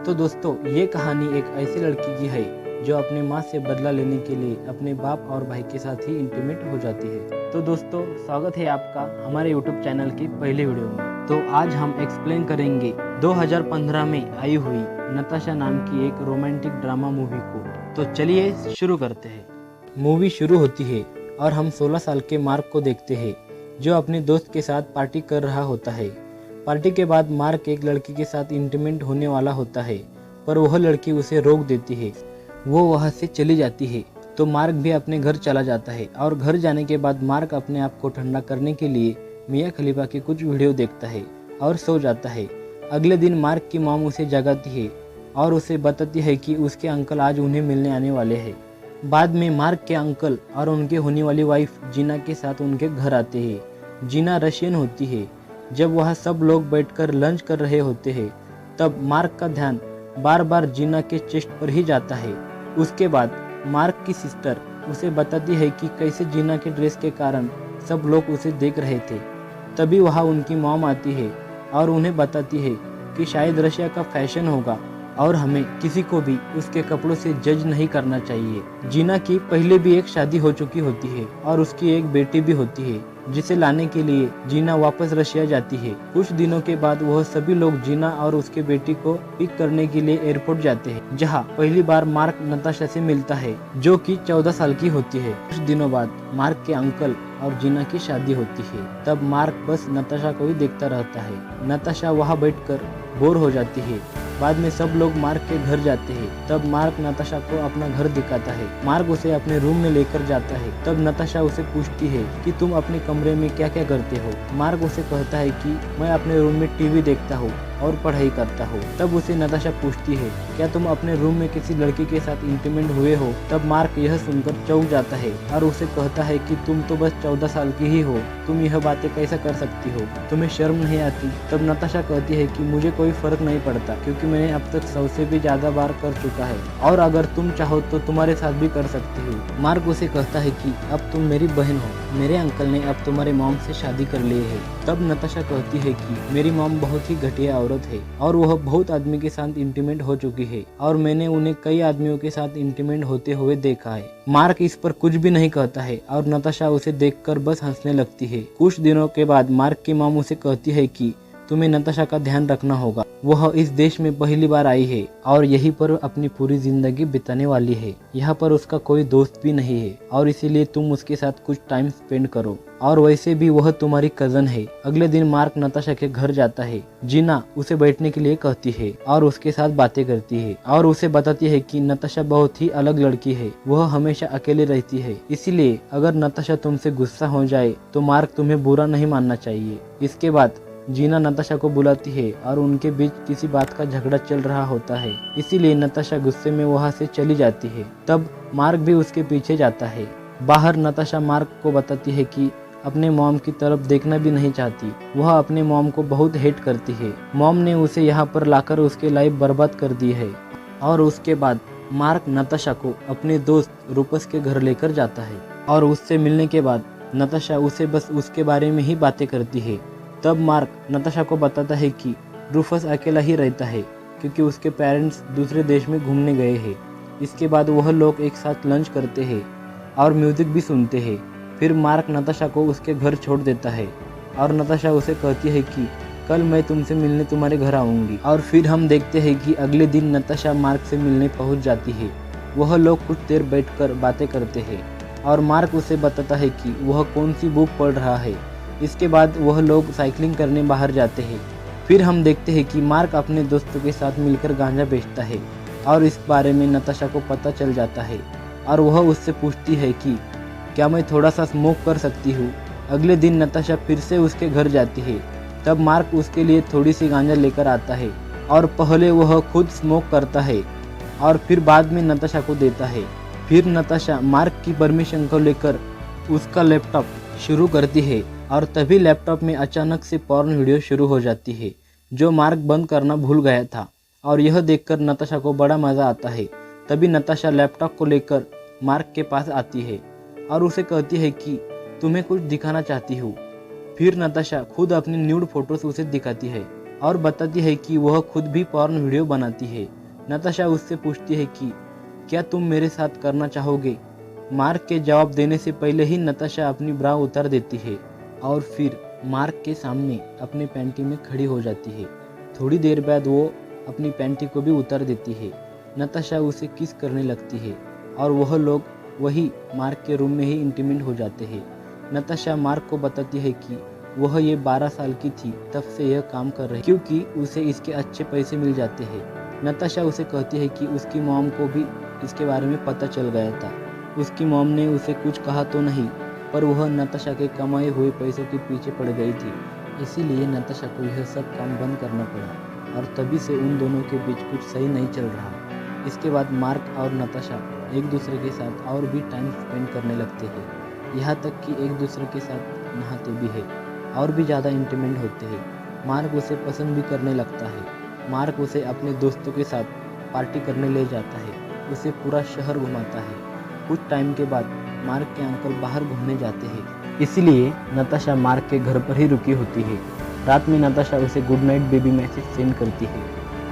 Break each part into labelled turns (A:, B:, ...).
A: तो दोस्तों, ये कहानी एक ऐसी लड़की की है जो अपनी माँ से बदला लेने के लिए अपने बाप और भाई के साथ ही इंटीमेट हो जाती है। तो दोस्तों, स्वागत है आपका हमारे YouTube चैनल की पहले वीडियो में। तो आज हम एक्सप्लेन करेंगे 2015 में आई हुई नताशा नाम की एक रोमांटिक ड्रामा मूवी को। तो चलिए शुरू करते हैं। मूवी शुरू होती है और हम 16 साल के मार्क को देखते हैं जो अपने दोस्त के साथ पार्टी कर रहा होता है। पार्टी के बाद मार्क एक लड़की के साथ इंटीमेट होने वाला होता है, पर वह लड़की उसे रोक देती है। वो वहाँ से चली जाती है तो मार्क भी अपने घर चला जाता है और घर जाने के बाद मार्क अपने आप को ठंडा करने के लिए मियाँ खलीफा की कुछ वीडियो देखता है और सो जाता है। अगले दिन मार्क की मॉम उसे जगाती है और उसे बताती है कि उसके अंकल आज उन्हें मिलने आने वाले हैं। बाद में मार्क के अंकल और उनके होने वाली वाइफ जीना के साथ उनके घर आते हैं। जीना रशियन होती है। जब वह सब लोग बैठकर लंच कर रहे होते हैं तब मार्क का ध्यान बार बार जीना के चेस्ट पर ही जाता है। उसके बाद मार्क की सिस्टर उसे बताती है कि कैसे जीना के ड्रेस के कारण सब लोग उसे देख रहे थे। तभी वहाँ उनकी मॉम आती है और उन्हें बताती है कि शायद रशिया का फैशन होगा और हमें किसी को भी उसके कपड़ों से जज नहीं करना चाहिए। जीना की पहले भी एक शादी हो चुकी होती है और उसकी एक बेटी भी होती है जिसे लाने के लिए जीना वापस रशिया जाती है। कुछ दिनों के बाद वह सभी लोग जीना और उसके बेटी को पिक करने के लिए एयरपोर्ट जाते हैं, जहां पहली बार मार्क नताशा से मिलता है जो कि 14 साल की होती है। कुछ दिनों बाद मार्क के अंकल और जीना की शादी होती है। तब मार्क बस नताशा को ही देखता रहता है। नताशा वहाँ बैठकर बोर हो जाती है। बाद में सब लोग मार्क के घर जाते हैं। तब मार्क नताशा को अपना घर दिखाता है। मार्क उसे अपने रूम में लेकर जाता है। तब नताशा उसे पूछती है कि तुम अपने कमरे में क्या क्या करते हो। मार्क उसे कहता है कि मैं अपने रूम में टीवी देखता हूँ और पढ़ाई करता हूँ। तब उसे नताशा पूछती है क्या तुम अपने रूम में किसी लड़की के साथ इंटीमेट हुए हो। तब मार्क यह सुनकर चौंक जाता है और उसे कहता है कि तुम तो बस 14 साल की ही हो, तुम यह बातें कैसा कर सकती हो, तुम्हें शर्म नहीं आती। तब नताशा कहती है कि मुझे कोई फर्क नहीं पड़ता क्योंकि मैंने अब तक 100 से भी ज्यादा बार कर चुका है और अगर तुम चाहो तो तुम्हारे साथ भी कर सकती हो। मार्क उसे कहता है कि अब तुम मेरी बहन हो, मेरे अंकल ने अब तुम्हारे मॉम से शादी कर ली है। तब नताशा कहती है कि मेरी मॉम बहुत ही घटिया औरत है और वह बहुत आदमी के साथ इंटीमेट हो चुकी है और मैंने उन्हें कई आदमियों के साथ इंटीमेट होते हुए देखा है। मार्क इस पर कुछ भी नहीं कहता है और नताशा उसे देखकर बस हंसने लगती है। कुछ दिनों के बाद मार्क की मॉम उसे कहती है कि तुम्हें नताशा का ध्यान रखना होगा। वह इस देश में पहली बार आई है और यहीं पर अपनी पूरी जिंदगी बिताने वाली है। यहाँ पर उसका कोई दोस्त भी नहीं है और इसीलिए तुम उसके साथ कुछ टाइम स्पेंड करो और वैसे भी वह तुम्हारी कजन है। अगले दिन मार्क नताशा के घर जाता है। जीना उसे बैठने के लिए कहती है और उसके साथ बातें करती है और उसे बताती है कि नताशा बहुत ही अलग लड़की है, वह हमेशा अकेले रहती है, इसीलिए अगर नताशा तुमसे गुस्सा हो जाए तो मार्क तुम्हें बुरा नहीं मानना चाहिए। इसके बाद जीना नताशा को बुलाती है और उनके बीच किसी बात का झगड़ा चल रहा होता है, इसीलिए नताशा गुस्से में वहाँ से चली जाती है। तब मार्क भी उसके पीछे जाता है। बाहर नताशा मार्क को बताती है कि अपने मॉम की तरफ देखना भी नहीं चाहती। वह अपने मॉम को बहुत हेट करती है। मॉम ने उसे यहाँ पर लाकर उसके लाइफ बर्बाद कर दी है। और उसके बाद मार्क नताशा को अपने दोस्त रूपस के घर लेकर जाता है और उससे मिलने के बाद नताशा उसे बस उसके बारे में ही बातें करती है। तब मार्क नताशा को बताता है कि रूफस अकेला ही रहता है क्योंकि उसके पेरेंट्स दूसरे देश में घूमने गए हैं। इसके बाद वह लोग एक साथ लंच करते हैं और म्यूजिक भी सुनते हैं। फिर मार्क नताशा को उसके घर छोड़ देता है और नताशा उसे कहती है कि कल मैं तुमसे मिलने तुम्हारे घर आऊँगी। और फिर हम देखते हैं कि अगले दिन नताशा मार्क से मिलने पहुँच जाती है। वह लोग कुछ देर बैठकर बातें करते हैं और मार्क उसे बताता है कि वह कौन सी बुक पढ़ रहा है। इसके बाद वह लोग साइकिलिंग करने बाहर जाते हैं। फिर हम देखते हैं कि मार्क अपने दोस्तों के साथ मिलकर गांजा बेचता है और इस बारे में नताशा को पता चल जाता है और वह उससे पूछती है कि क्या मैं थोड़ा सा स्मोक कर सकती हूँ। अगले दिन नताशा फिर से उसके घर जाती है। तब मार्क उसके लिए थोड़ी सी गांजा लेकर आता है और पहले वह खुद स्मोक करता है और फिर बाद में नताशा को देता है। फिर नताशा मार्क की परमिशन को लेकर उसका लैपटॉप शुरू करती है और तभी लैपटॉप में अचानक से पॉर्न वीडियो शुरू हो जाती है जो मार्क बंद करना भूल गया था और यह देखकर नताशा को बड़ा मज़ा आता है। तभी नताशा लैपटॉप को लेकर मार्क के पास आती है और उसे कहती है कि तुम्हें कुछ दिखाना चाहती हूँ। फिर नताशा खुद अपनी न्यूड फोटोज उसे दिखाती है और बताती है कि वह खुद भी पॉर्न वीडियो बनाती है। नताशा उससे पूछती है कि क्या तुम मेरे साथ करना चाहोगे। मार्क के जवाब देने से पहले ही नताशा अपनी ब्रा उतार देती है और फिर मार्क के सामने अपनी पैंटी में खड़ी हो जाती है। थोड़ी देर बाद वो अपनी पैंटी को भी उतार देती है। नताशा उसे किस करने लगती है और वह लोग वही मार्क के रूम में ही इंटीमेट हो जाते हैं। नताशा मार्क को बताती है कि वह ये 12 साल की थी तब से यह काम कर रही क्योंकि उसे इसके अच्छे पैसे मिल जाते हैं। नताशा उसे कहती है कि उसकी मॉम को भी इसके बारे में पता चल गया था। उसकी मॉम ने उसे कुछ कहा तो नहीं, पर वह नताशा के कमाए हुए पैसों के पीछे पड़ गई थी। इसीलिए नताशा को यह सब काम बंद करना पड़ा और तभी से उन दोनों के बीच कुछ सही नहीं चल रहा। इसके बाद मार्क और नताशा एक दूसरे के साथ और भी टाइम स्पेंड करने लगते हैं, यहाँ तक कि एक दूसरे के साथ नहाते भी है और भी ज़्यादा इंटीमेट होते हैं। मार्क उसे पसंद भी करने लगता है। मार्क उसे अपने दोस्तों के साथ पार्टी करने ले जाता है, उसे पूरा शहर घुमाता है। कुछ टाइम के बाद मार्क के अंकल बाहर घूमने जाते हैं, इसीलिए नताशा मार्क के घर पर ही रुकी होती है। रात में नताशा उसे good night baby message send करती है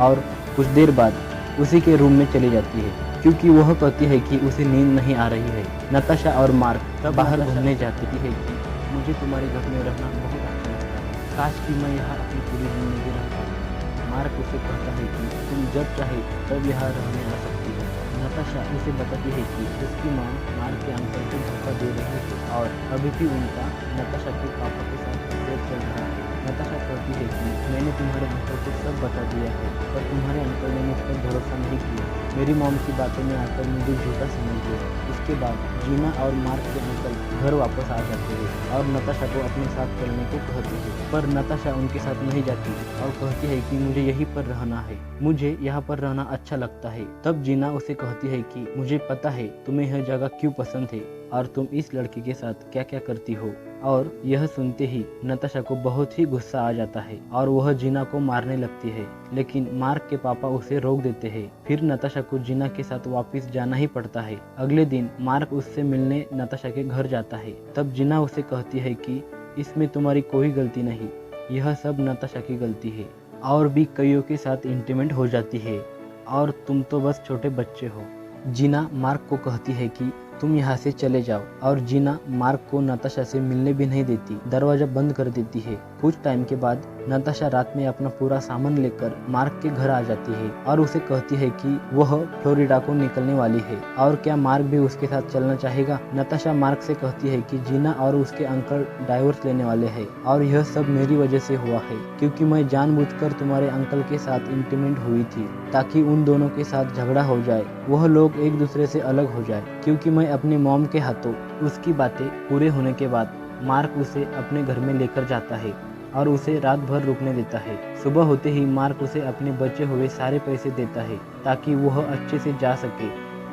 A: और कुछ देर बाद उसी के रूम में चली जाती है क्योंकि वह कहती है कि उसे नींद नहीं आ रही है। नताशा और मार्क तब बाहर घूमने जाती है कि मुझे तुम्हारे घर में रहना बहुत अच्छा लगता है, काश कि मैं यहाँ अपनी पूरी जिंदगी रह पाऊँ। मार्क उसे कहता है कि तुम जब चाहे तब यहाँ रहने आ सकती हो। नताशा उसे बताती है कि उसकी माँ मार्क के अंकल को धोखा दे रही है और अभी भी उनका नताशा के पापा के साथ अफेयर चल रहा है। नताशा कहती है कि मैंने तुम्हारे अंकल को सब बता दिया है, पर तुम्हारे अंकल ने मुझ पर भरोसा नहीं किया। मेरी मॉम की बातों में आकर मुझे झूठा समझ लिया। इसके बाद जीना और मार्क के अंकल घर वापस आ जाते हैं और नताशा को अपने साथ चलने को कहते हैं, पर नताशा उनके साथ नहीं जाती और कहती है कि मुझे यहीं पर रहना है, मुझे यहाँ पर रहना अच्छा लगता है। तब जीना उसे कहती है कि मुझे पता है तुम्हें यह जगह क्यों पसंद है और तुम इस लड़की के साथ क्या क्या करती हो। और यह सुनते ही नताशा को बहुत ही गुस्सा आ जाता है और वह जीना को मारने लगती है, लेकिन मार्क के पापा उसे रोक देते हैं। फिर नताशा को जीना के साथ वापस जाना ही पड़ता है। अगले दिन मार्क उससे मिलने नताशा के घर जाता है। तब जीना उसे कहती है कि इसमें तुम्हारी कोई गलती नहीं, यह सब नताशा की गलती है। और भी कईयों के साथ इंटीमेट हो जाती है और तुम तो बस छोटे बच्चे हो। जीना मार्क को कहती है कि तुम यहाँ से चले जाओ और जीना मार्क को नताशा से मिलने भी नहीं देती, दरवाजा बंद कर देती है। कुछ टाइम के बाद नताशा रात में अपना पूरा सामान लेकर मार्क के घर आ जाती है और उसे कहती है कि वह फ्लोरिडा को निकलने वाली है और क्या मार्क भी उसके साथ चलना चाहेगा। नताशा मार्क से कहती है कि जीना और उसके अंकल डाइवोर्स लेने वाले हैं और यह सब मेरी वजह से हुआ है क्योंकि मैं जानबूझकर तुम्हारे अंकल के साथ इंटीमेट हुई थी ताकि उन दोनों के साथ झगड़ा हो जाए, वह लोग एक दूसरे से अलग हो जाए। क्योंकि मैं अपनी मॉम के हाथों उसकी बातें पूरे होने के बाद मार्क उसे अपने घर में लेकर जाता है और उसे रात भर रुकने देता है। सुबह होते ही मार्क उसे अपने बचे हुए सारे पैसे देता है ताकि वह अच्छे से जा सके।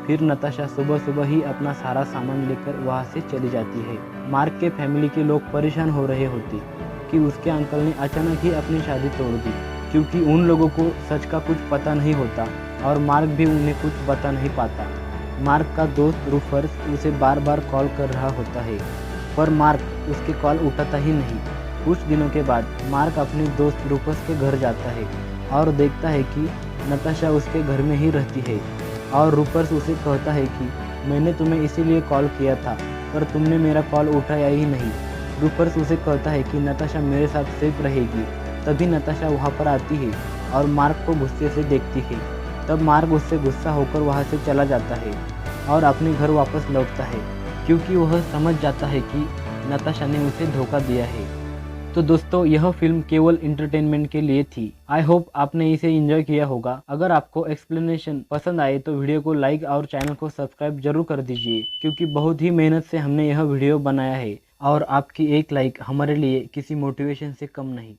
A: फिर नताशा सुबह सुबह ही अपना सारा सामान लेकर वहाँ से चली जाती है। मार्क के फैमिली के लोग परेशान हो रहे होते कि उसके अंकल ने अचानक ही अपनी शादी तोड़ दी क्योंकि उन लोगों को सच का कुछ पता नहीं होता और मार्क भी उन्हें कुछ बता नहीं पाता। मार्क का दोस्त रूफर्स उसे बार बार कॉल कर रहा होता है, पर मार्क उसके कॉल उठाता ही नहीं। कुछ दिनों के बाद मार्क अपने दोस्त रूफर्स के घर जाता है और देखता है कि नताशा उसके घर में ही रहती है और रूफर्स उसे कहता है कि मैंने तुम्हें इसीलिए कॉल किया था पर तुमने मेरा कॉल उठाया ही नहीं। रूफर्स उसे कहता है कि नताशा मेरे साथ सेफ रहेगी। तभी नताशा वहाँ पर आती है और मार्क को गुस्से से देखती है। तब मार्क उससे गुस्सा होकर वहाँ से चला जाता है और अपने घर वापस लौटता है क्योंकि वह समझ जाता है कि नताशा ने उसे धोखा दिया है। तो दोस्तों यह फिल्म केवल इंटरटेनमेंट के लिए थी। आई होप आपने इसे एंजॉय किया होगा। अगर आपको एक्सप्लेनेशन पसंद आए तो वीडियो को लाइक और चैनल को सब्सक्राइब जरूर कर दीजिए क्योंकि बहुत ही मेहनत से हमने यह वीडियो बनाया है और आपकी एक लाइक हमारे लिए किसी मोटिवेशन से कम नहीं।